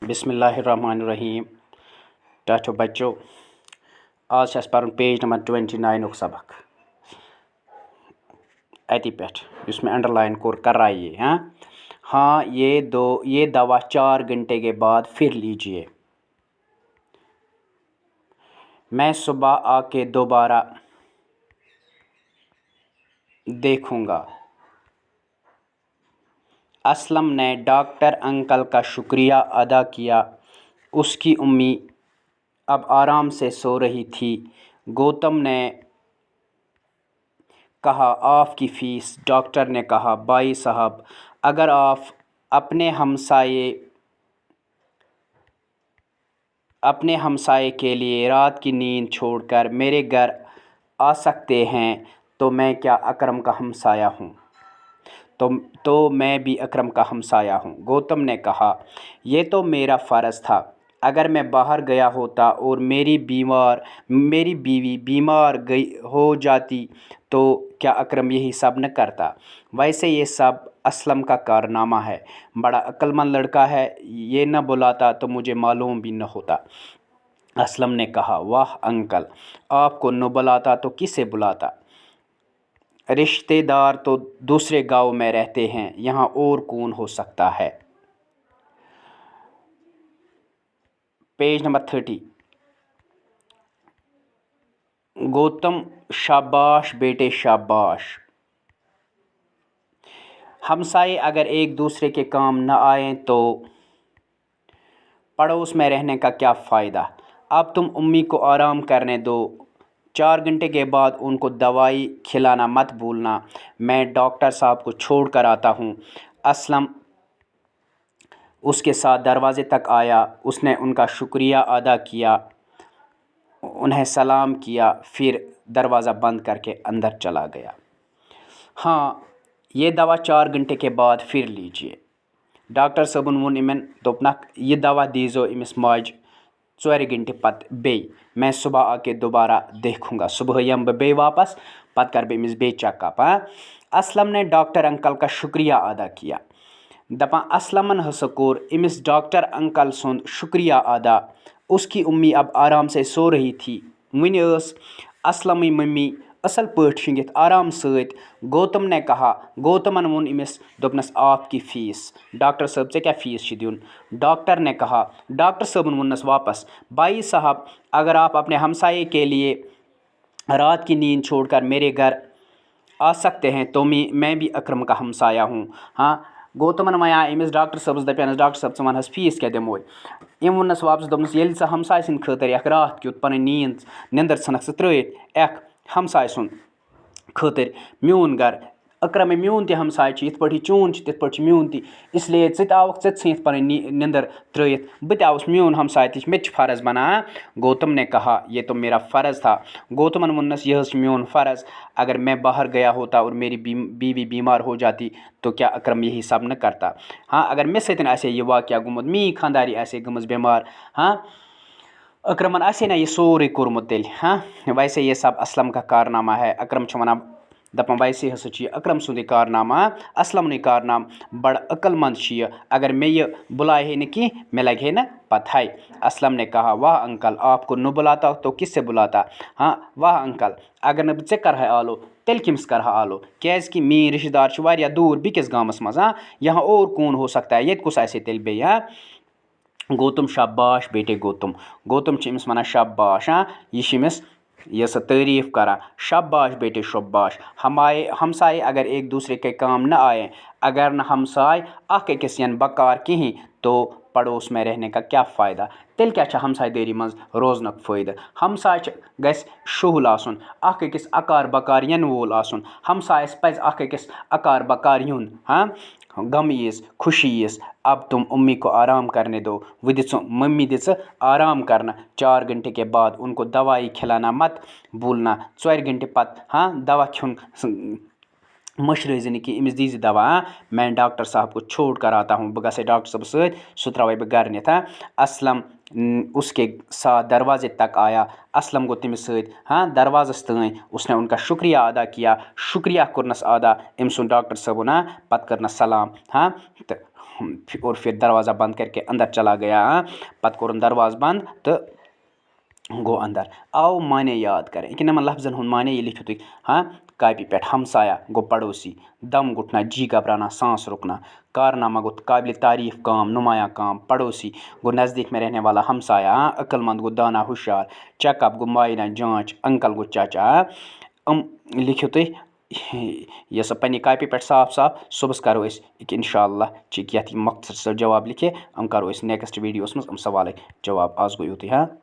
बिस्मिल्लाहिर्रहमानिर्रहीम। टाटो बच्चों, आज पर पेज नंबर 29 सबक अति पे इसमें अंडरलाइन कर रहा है। हाँ, ये दवा 4 घंटे के बाद फिर लीजिए। मैं सुबह आके दोबारा देखूंगा। असलम ने डॉक्टर अंकल का शुक्रिया अदा किया। उसकी उम्मी अब आराम से सो रही थी। गौतम ने कहा, आपकी फ़ीस। डॉक्टर ने कहा, भाई साहब, अगर आप अपने हमसाये के लिए रात की नींद छोड़कर मेरे घर आ सकते हैं तो मैं क्या अकरम का हमसाया हूँ? तो मैं भी अकरम का हमसाया हूँ। गौतम ने कहा, यह तो मेरा फ़र्ज़ था। अगर मैं बाहर गया होता और मेरी बीवी बीमार हो जाती तो क्या अकरम यही सब न करता? वैसे ये सब असलम का कारनामा है। बड़ा अक्लमंद लड़का है। ये न बुलाता तो मुझे मालूम भी न होता। असलम ने कहा, वाह अंकल, आपको न बुलाता तो किसे बुलाता? रिश्तेदार तो दूसरे गांव में रहते हैं, यहाँ और कौन हो सकता है? Page number 30। गौतम, शाबाश बेटे शाबाश। हमसाये अगर एक दूसरे के काम न आए तो पड़ोस में रहने का क्या फ़ायदा? अब तुम उम्मी को आराम करने दो। 4 घंटे के बाद उनको दवाई खिलाना मत भूलना। मैं डॉक्टर साहब को छोड़ कर आता हूँ। असलम उसके साथ दरवाज़े तक आया। उसने उनका शुक्रिया अदा किया, उन्हें सलाम किया, फिर दरवाज़ा बंद करके अंदर चला गया। हाँ, ये दवा 4 घंटे के बाद फिर लीजिए। डॉक्टर साहबन वोन इमन दोपनक, यह दवा दीजो इमिस माज 4 घंटे पत बे। मैं सुबह आके दोबारा देखूंगा। सुबह यम बे वापस पत कर बे इमिस बे चेकअप। असलम ने डॉक्टर अंकल का शुक्रिया अदा किया। दपा असलमन हस कोर इमिस डॉक्टर अंकल सुन शुक्रिया अदा। उसकी उम्मी अब आराम से सो रही थी। वुन असलम मम्मी असल पट शिंगित आराम सत। गौतम ने कहा, गौतमन वोन इमिस दोपनस, आपकी फ़ीस। डॉक्टर साहब से क्या फ़ीस दिन? डॉक्टर ने कहा, डॉक्टर साहबन वोनस वापस, भाई साहब, अगर आप अपने हमसाये के लिए रात की नींद छोड़कर मेरे घर आ सकते हैं तो मैं भी अकरम का हमसाया हूँ। हाँ, गौतमन वया इमिस डॉक्टर साहबस दपानस, डॉक्टर साहब वन फ़ीस क्या दिमो? इम वोनस वापस दोपनस, येल सा हमसाय सिंद खतर एक रात क्युत पन नींदर षनक स त्रयित एक हमसाय सुन खतर म्यून घर। अकरम म्यून ते हमसाय इत पट चून तिथ पट म्यून ती, इसलिए ज़त आवक ज़त सत पन निंदर त्रयित, बत आउस म्यून हमसाय तिश मे फ़र्ज़ बना। गौतम ने कहा, यह तो मेरा फ़र्ज़ था। गौतमन वोनस, यह म्यून फ़र्ज़। अगर मैं बाहर गया होता और मेरी बीवी बीमार हो जाती तो क्या अकरम यही सब न करता? हाँ, अगर मे सतन आसे यह वाक़या गुमुत, मी खानदारी आसे गमज बीमार, हाँ, अकरमन आसे ना यह सोरे कोरमुत तेल। हाँ, वैसे ये सब असलम का कारनामा है। अकरम वना दपान वैसे हस अकरम सुंद कारनामा, असलम कारनाम बड़ अक्लमंद। अगर मैं ये बुलाए है न कि मैं लगे न पता है। असलम ने कहा, वाह अंकल, आपको न बुलाता तो किससे बुलाता? हाँ, वाह अंकल, अगर न ऐ कर आलो तेल किम्स कर आलो, क्या मेन रिश्तेदार वारिया दूर बिकिस गामस मज। हाँ, यहाँ और कौन हो सकता है? ये कुछ ऐसे तेल बे। हाँ, गौतम, शाबाश बेटे गौतम। गौतम इमिस वना शाबाश। हाँ, यह तारीफ़ करा, शाबाश बेटे शाबाश। हमसाये अगर एक दूसरे के काम न आए, अगर न हमसाय अख अकिस यन बकार कहीं तो पड़ोस में रहने का क्या फ़ायदा? तेल क्या हमसाय देरी मज रोजनक फ़ायदा? हमसाय गस शुहुल आसुन, अख अकिस अकार बकार यन वोल आसुन। हमसायस पज अख अकिस अकार बकार युन। हाँ, गम यीस, खुशी यीस। अब तुम उम्मी को आराम करने दो। वो दिसो मम्मी दिस आराम करना। 4 घंटे के बाद उनको दवाई खिलाना मत भूलना। 4 घंटे पत हाँ दवा खुन मशरजन कि इमिस दीज दवा। मैं डॉक्टर साहब को छोड़ कर आता हूँ। बह गसे डॉक्टर साहब सत सह त्रवे बह घर निथ। असलम उसके साथ दरवाजे तक आया। असलम गो तमिस सत हाँ दरवाज़स तन। उसने उनका शुक्रिया अदा किया। शुक्रिया कर्नस अदा। अम सुन डॉक्टर साहब ना पत करनस सलाम। हाँ, और फिर दरवाज़ा बंद करके अंदर चला गया। पत कोरुन दरवाज़ बंद तो गो अंदर। आओ माने याद करें कि नमन लफ्ज़न हुन माने ये लिखियो तुई कापी पेट। हमसाया गो पड़ोसी, दम घुटना, जी घबराना, सांस रुकना, कारनामा गो काबिल तारीफ़ काम, नुमाया काम, पड़ोसी गो नज़दीक में रहने वाला हमसाया, अक्लमंद गो दाना होशियार, चेकअप गो मायना जांच, अंकल गो चाचा। लिखियो तुई यह सब पन्ने कापी पेट साफ साफ। सुबह करो इंशाअल्लाह यथ मख्तसर जवाब लिखे करो नेक्स्ट वीडियोस मज सवाल जवाब। आज गो युत।